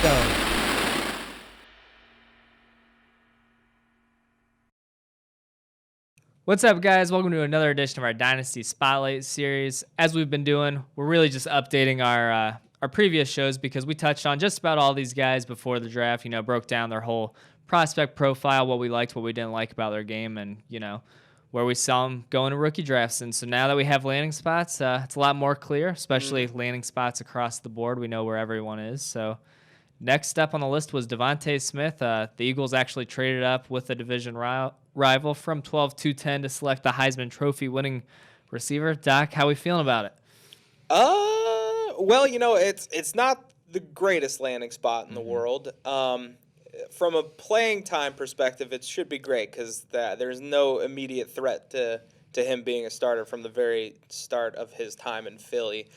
go. What's up, guys? Welcome to another edition of our Dynasty Spotlight series. As we've been doing, we're really just updating our previous shows because we touched on just about all these guys before the draft, broke down their whole prospect profile, what we liked, what we didn't like about their game, and, where we saw them going to rookie drafts. And so now that we have landing spots, it's a lot more clear, especially landing spots across the board. We know where everyone is. So next step on the list was Devonta Smith. The Eagles actually traded up with a division rival from 12-10 to select the Heisman Trophy winning receiver. Doc, how we feeling about it? Well, it's not the greatest landing spot in the world. From a playing time perspective, it should be great because there's no immediate threat to him being a starter from the very start of his time in Philly.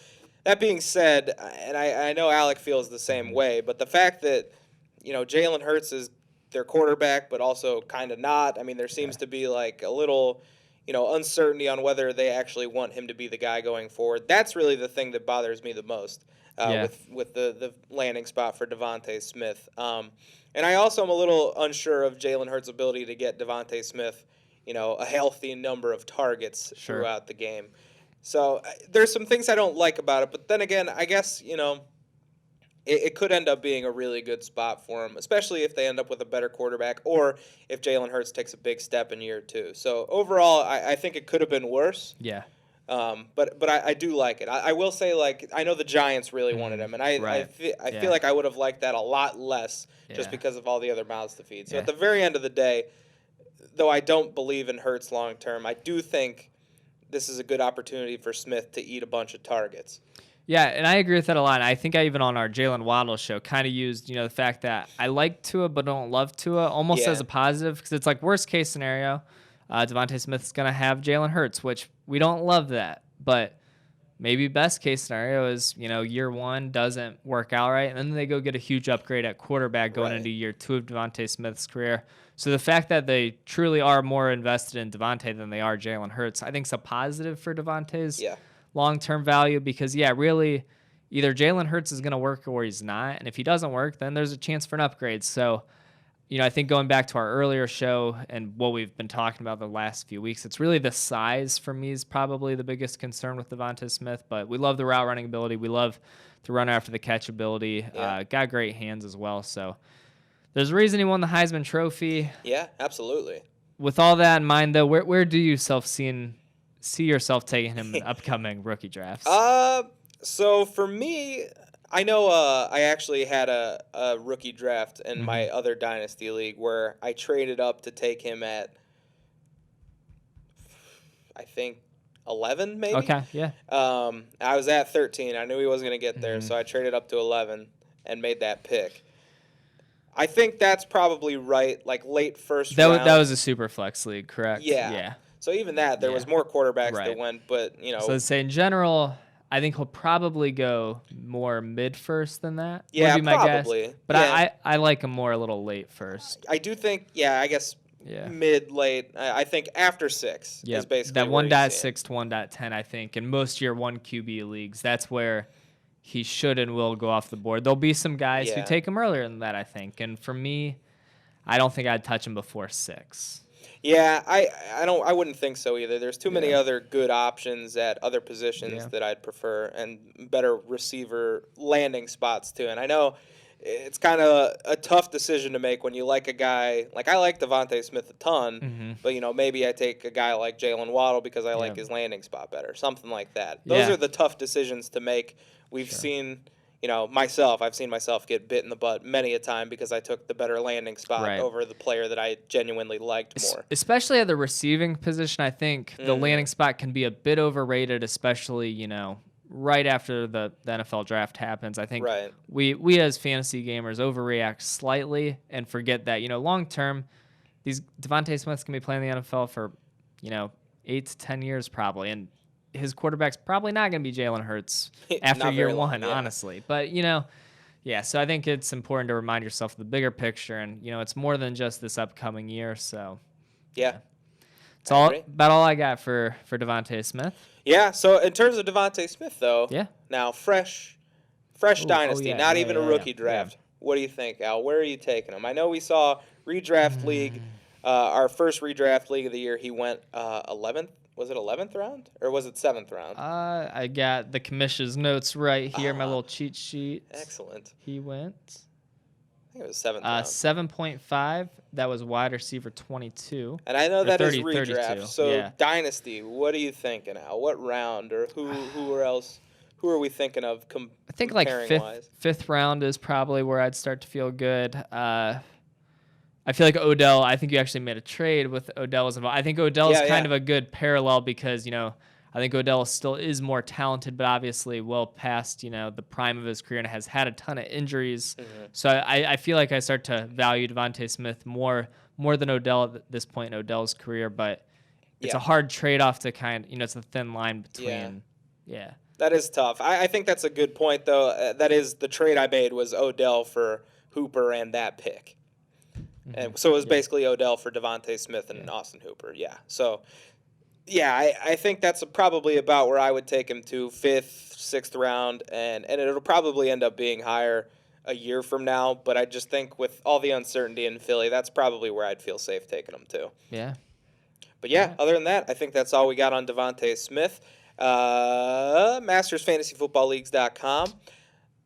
That being said, and I know Alec feels the same way, but the fact that, Jalen Hurts is their quarterback, but also kind of not. I mean, there seems to be like a little, uncertainty on whether they actually want him to be the guy going forward. That's really the thing that bothers me the most with the landing spot for Devonta Smith. And I also am a little unsure of Jalen Hurts' ability to get Devonta Smith, a healthy number of targets throughout the game. So there's some things I don't like about it, but then again, I guess, it could end up being a really good spot for him, especially if they end up with a better quarterback or if Jalen Hurts takes a big step in year two. So overall, I think it could have been worse. Yeah. But I do like it. I will say, I know the Giants really wanted him, and I feel like I would have liked that a lot less just because of all the other mouths to feed. So at the very end of the day, though I don't believe in Hurts long term, I do think this is a good opportunity for Smith to eat a bunch of targets. Yeah, and I agree with that a lot. And I think I even on our Jalen Waddle show kind of used, the fact that I like Tua but don't love Tua almost as a positive because it's like worst case scenario, Devonta Smith's going to have Jalen Hurts, which we don't love that. But maybe best case scenario is, year one doesn't work out right, and then they go get a huge upgrade at quarterback going into year two of Devonta Smith's career. So the fact that they truly are more invested in Devonta than they are Jalen Hurts, I think is a positive for Devonta's long-term value because, really, either Jalen Hurts is going to work or he's not. And if he doesn't work, then there's a chance for an upgrade. So, I think going back to our earlier show and what we've been talking about the last few weeks, it's really the size for me is probably the biggest concern with Devonta Smith. But we love the route running ability. We love the run after the catch ability. Got great hands as well. So there's a reason he won the Heisman Trophy. Yeah, absolutely. With all that in mind, though, where do you see yourself taking him in upcoming rookie drafts? So for me, I know I actually had a rookie draft in my other Dynasty League where I traded up to take him at, I think, 11 maybe. Okay, yeah. I was at 13. I knew he wasn't going to get there, so I traded up to 11 and made that pick. I think that's probably right, like late first round. That was a super flex league, correct? Yeah. So even that, there was more quarterbacks that went, but, So let's say in general, I think he'll probably go more mid-first than that. Yeah, would be my probably. Guess. But I like him more a little late first. I do think, I guess mid-late. I think after 6 is basically that where 1.6 to 1.10, I think. In most year 1 QB leagues, that's where he should and will go off the board. There'll be some guys who take him earlier than that, I think. And for me, I don't think I'd touch him before 6. Yeah, I wouldn't think so either. There's too many other good options at other positions that I'd prefer and better receiver landing spots too. And I know it's kind of a tough decision to make when you like a guy like I like Devonta Smith a ton, but maybe I take a guy like Jalen Waddle because I like his landing spot better, something like that. Those are the tough decisions to make. We've seen. I've seen myself get bit in the butt many a time because I took the better landing spot over the player that I genuinely liked more. Especially at the receiving position, I think the landing spot can be a bit overrated, especially, right after the NFL draft happens. I think we as fantasy gamers overreact slightly and forget that, long term, these Devonta Smiths can be playing in the NFL for, 8 to 10 years probably. And his quarterback's probably not going to be Jalen Hurts after year one, honestly. But, so I think it's important to remind yourself of the bigger picture. And, it's more than just this upcoming year. So, it's about all I got for Devonta Smith. Yeah, so in terms of Devonta Smith, though, now fresh dynasty, not even a rookie draft. What do you think, Al? Where are you taking him? I know we saw redraft league, our first redraft league of the year. He went 11th. Was it 11th round or was it 7th round? I got the commission's notes right here, my little cheat sheet. Excellent. He went. I think it was 7th round. 7.5. That was wide receiver 22. And I know that 30, is redraft. 32. So yeah. Dynasty, what are you thinking, Al? What round or who else? Who are we thinking of? I think like fifth round is probably where I'd start to feel good. I feel like Odell. I think you actually made a trade with Odell as involved. I think Odell is kind of a good parallel because I think Odell still is more talented, but obviously well past the prime of his career and has had a ton of injuries. Mm-hmm. So I feel like I start to value Devonta Smith more than Odell at this point in Odell's career. But it's a hard trade off to it's a thin line between. Yeah. That is tough. I think that's a good point, though. That is the trade I made was Odell for Hooper and that pick. Mm-hmm. And so it was basically Odell for Devonta Smith and Austin Hooper. Yeah. So, I think that's probably about where I would take him to, 5th, 6th round, and it'll probably end up being higher a year from now. But I just think with all the uncertainty in Philly, that's probably where I'd feel safe taking him to. Yeah. But other than that, I think that's all we got on Devonta Smith. MastersFantasyFootballLeagues.com,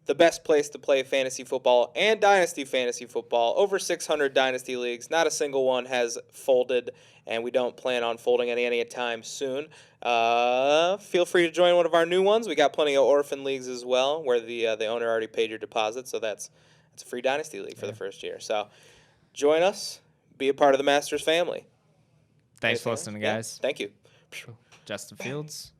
the best place to play fantasy football and dynasty fantasy football. Over 600 dynasty leagues, not a single one has folded, and we don't plan on folding any time soon. Feel free to join one of our new ones. We got plenty of orphan leagues as well, where the owner already paid your deposit, so that's a free dynasty league for the first year. So join us, be a part of the Masters family. Thanks for listening, guys. Thank you. Justin Fields.